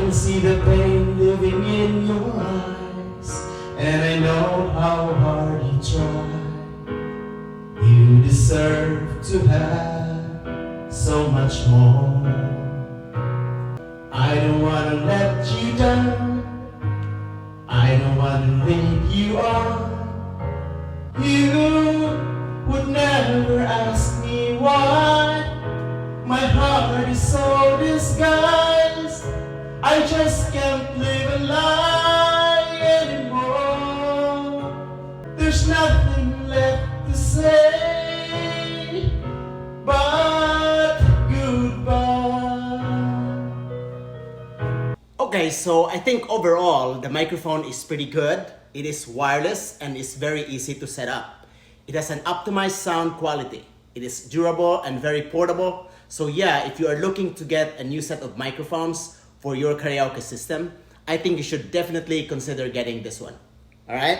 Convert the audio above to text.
can see the pain living in your eyes, and I know how hard you try. You deserve to have so much more. I don't wanna let you down, I don't wanna lead you on. You would never ask me why. My heart is so disguised, I just can't live a lie anymore. There's nothing left to say but goodbye. Okay, so I think overall the microphone is pretty good. It is wireless and is very easy to set up. It has an optimized sound quality. It is durable and very portable. So yeah, if you are looking to get a new set of microphones for your karaoke system, I think you should definitely consider getting this one. All right?